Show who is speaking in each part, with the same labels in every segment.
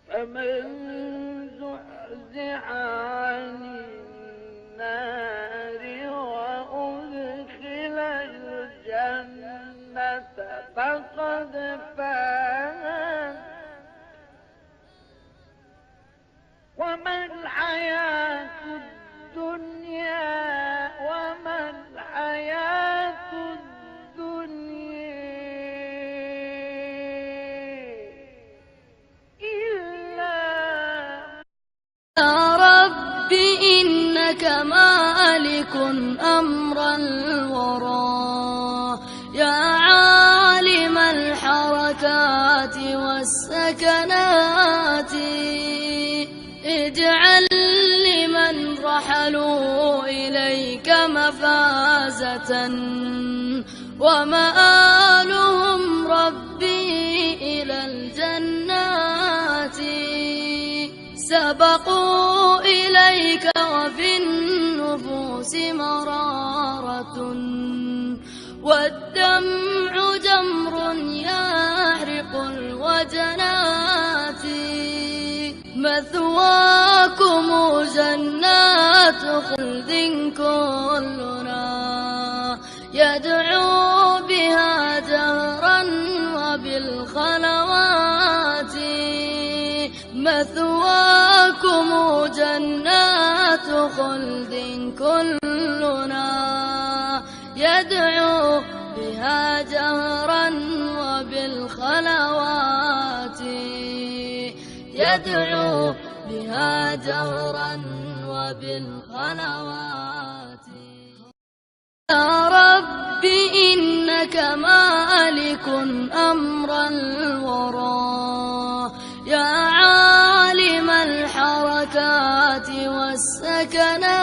Speaker 1: فمن زحزح عن النار وأدخل الجنة فقد فاز وما الحياة الدنيا
Speaker 2: يا رب إنك مالك أمر الورى يا عالم الحركات والسكنات اجعل لمن رحلوا إليك مفازة ومآلهم ربي إلى الجنات سبقوا إليك وفي النفوس مرارة والدمع جمر يحرق الوجنات مثواكم جنات خلد كلنا يدعو بها جهرا وبالخلوات مثواكم جنات خلد كلنا يدعو بها جهرا وبالخلوات يدعو بها جهرا وبالخلوات يا رب إنك مالك أمر الورى يا عالم الحركات والسكنات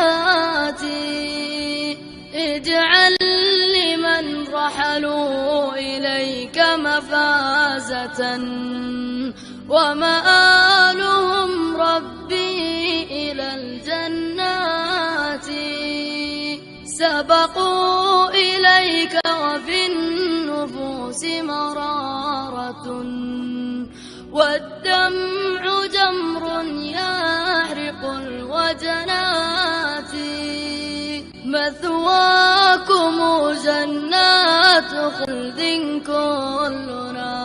Speaker 2: اجعل لمن رحلوا إليك مفازة ومآلهم ربي إلى الجنات سبقوا إليك وفي النفوس مرارة والدمع جمر يحرق الوجنات مثواكم جنات خلد كلنا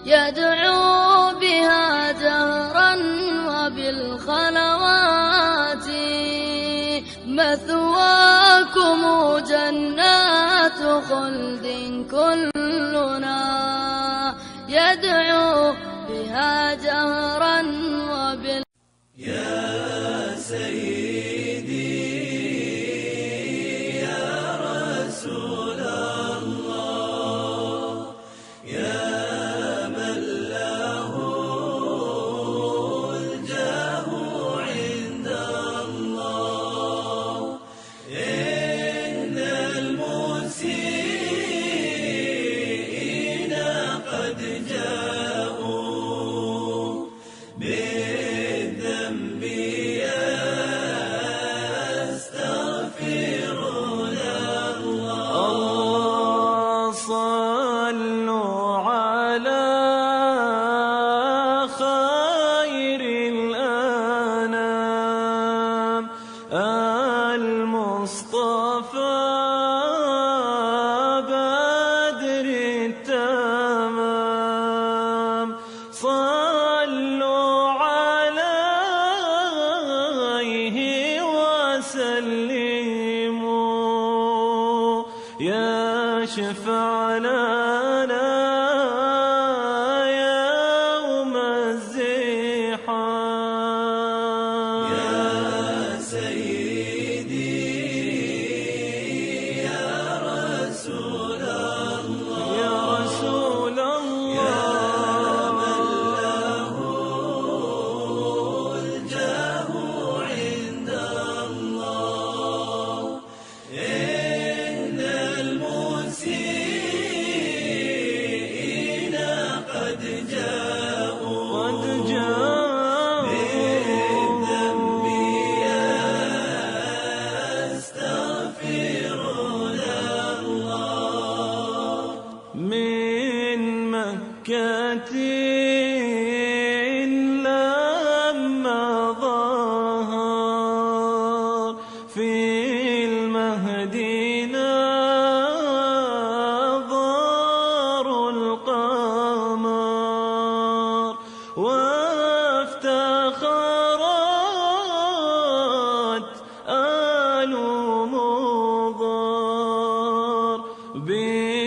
Speaker 2: يدعو بها جهرا وبالخلوات مثواكم جنات خلد كلنا يدعو بها جهرا وبال
Speaker 3: يا سيدي يا رسول الله يا من له الجاه عند الله إن المسيئين قد جاءوا بالذنب يستغفرون الله صلوا على خير الأنام المصطفى بدر التمام صلوا عليه وسلموا يشفع لنا يوم الزحام يا سيدي يا رسول الله يا رسول الله يا من له الجاه عند الله إن المسيئين قد جاءوا بالذنب يستغفرون الله من مكة بها